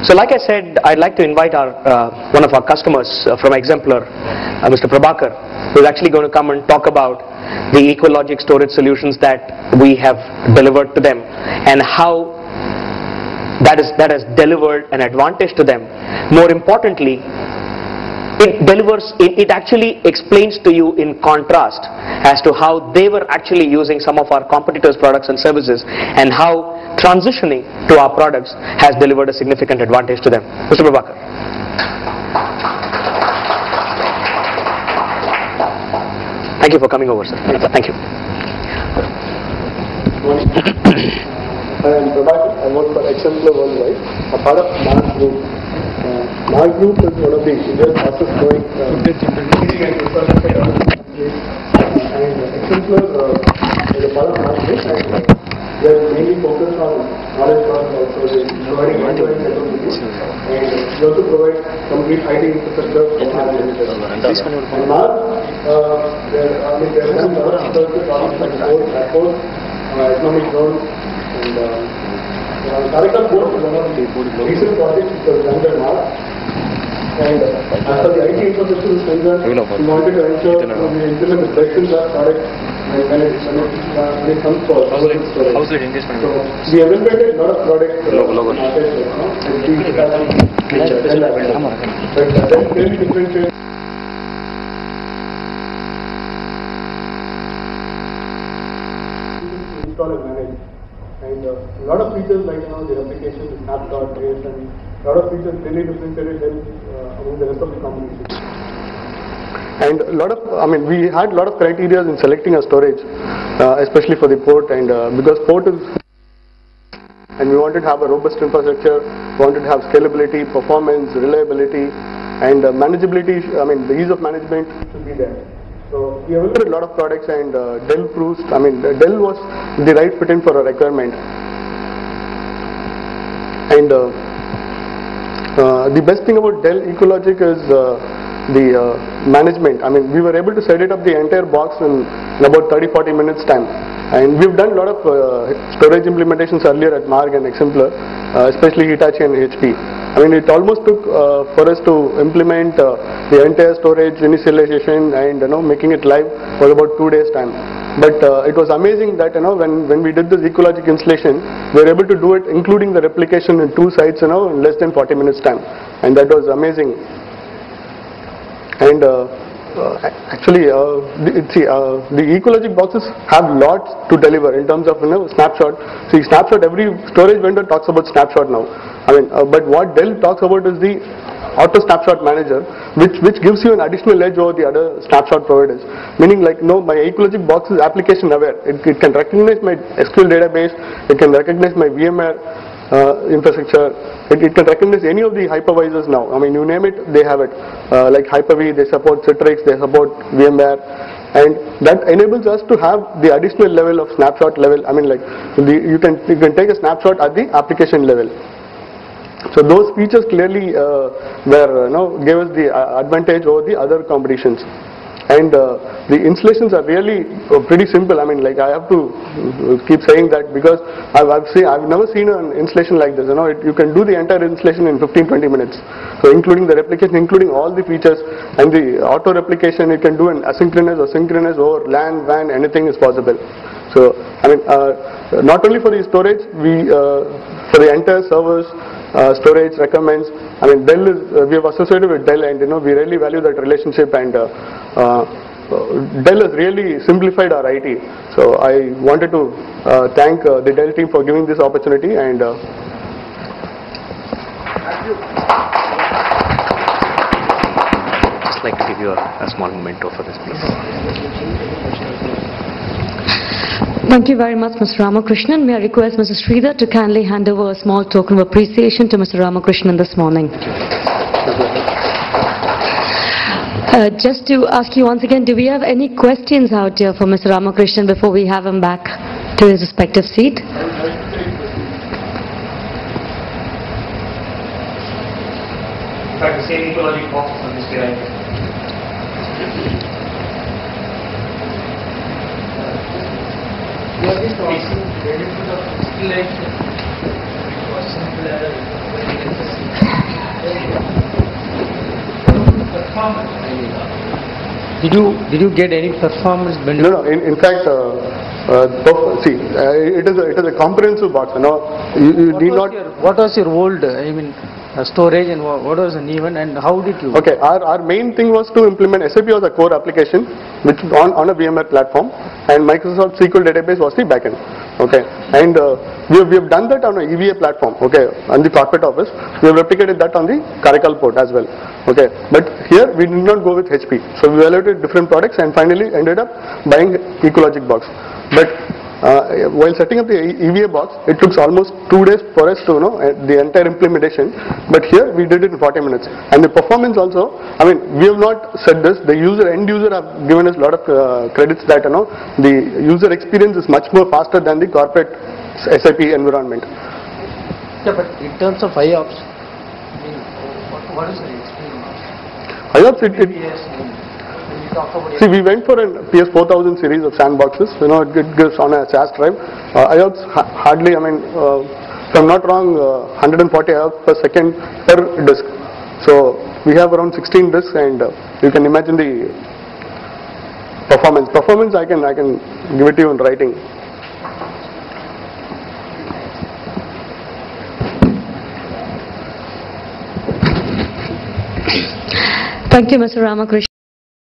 So like I said, I'd like to invite one of our customers from Exemplar, Mr. Prabhakar, who is actually going to come and talk about the EcoLogic storage solutions that we have delivered to them and how that has delivered an advantage to them. More importantly, it actually explains to you in contrast as to how they were actually using some of our competitors' products and services and how transitioning to our products has delivered a significant advantage to them. Mr. Prabhakar. Thank you for coming over, sir. Thank you. I am Prabhakar. I work for Exemplar Worldwide, a part of Mars Group. Mars Group is one of the India's fastest growing heating and infrastructure companies. And Exemplar is a part of Mars Group, and we are mainly focused on knowledge transfer, also providing end-to-end capabilities. And we also provide complete IT infrastructure for Mars Limited. And Mars, there have done a lot of services on airports, economic zones, and Director Board is one of the recent projects which was done by Mars. And as for the IT infrastructure is concerned, we wanted to ensure we implement the best-in-class product when it comes to our storage. So we have implemented a lot of products in the market right now. But then clearly differentiate. Install and manage. And a lot of features like the replication, the snapshot, trace, and a lot of features really differentiated them among the rest of the competition. And we had a lot of criteria in selecting a storage, especially for the port, and because port is, and we wanted to have a robust infrastructure, wanted to have scalability, performance, reliability, and manageability. The ease of management should be there. So we have looked at a lot of products, and Dell proves, Dell was the right fit in for a requirement. And the best thing about Dell EcoLogic is the management. We were able to set it up the entire box in about 30-40 minutes time. And we've done a lot of storage implementations earlier at Marg and Exemplar, especially Hitachi and HP. It almost took for us to implement the entire storage initialization and making it live for about 2 days time. But it was amazing that when we did this EcoLogic installation, we were able to do it including the replication in 2 sites in less than 40 minutes time, and that was amazing. And actually, the EcoLogic boxes have lots to deliver in terms of snapshot. See, snapshot, every storage vendor talks about snapshot now. But what Dell talks about is the auto snapshot manager, which gives you an additional edge over the other snapshot providers. Meaning, my EcoLogic box is application aware. It can recognize my SQL database. It can recognize my VMware infrastructure. It can recognize any of the hypervisors now. You name it, they have it. Like Hyper-V, they support Citrix, they support VMware, and that enables us to have the additional level of snapshot level. You can take a snapshot at the application level. So those features clearly gave us the advantage over the other competitions. And the installations are really pretty simple. I have to keep saying that because I've never seen an installation like this. You can do the entire installation in 15-20 minutes. So including the replication, including all the features, and the auto replication, it can do an asynchronous or synchronous over LAN, WAN, anything is possible. So not only for the storage, for the entire servers, storage recommends. Dell is, we have associated with Dell, and we really value that relationship, and Dell has really simplified our IT. So I wanted to thank the Dell team for giving this opportunity, and thank you. Just like to give you a small memento for this, please. Thank you very much, Mr. Ramakrishnan. May I request Mr. Sridhar to kindly hand over a small token of appreciation to Mr. Ramakrishnan this morning. Just to ask you once again, do we have any questions out here for Mr. Ramakrishnan before we have him back to his respective seat? In fact, the same EcoLogic box on this right. What is the benefit of installation? It was simple as performance. Did you get any performance benefit? No, no. In fact, see, it is a comprehensive box. You know, you need not. What was your old, I mean, storage, and what was an even, and how did you? Okay, our main thing was to implement SAP as a core application, which on a VMware platform, and Microsoft SQL database was the backend. Okay, and we have done that on a EVA platform. Okay, on the corporate office, we have replicated that on the Caracal port as well. Okay, but here we did not go with HP, so we evaluated different products and finally ended up buying Ecologic box. But while setting up the EVA box, it took almost 2 days for us to know the entire implementation. But here we did it in 40 minutes. And the performance also, I mean, we have not said this. The end user have given us a lot of credits that the user experience is much more faster than the corporate SAP environment. Yeah, but in terms of IOPS, I mean, what is the experience? IOPS, see, we went for a PS4000 series of sandboxes. It gives on a SAS drive. IOPS hardly, I mean, if I'm not wrong, 140 IOPS per second per disk. So we have around 16 disks, and you can imagine the performance. Performance, I can give it to you in writing. Thank you, Mr. Ramakrishnan.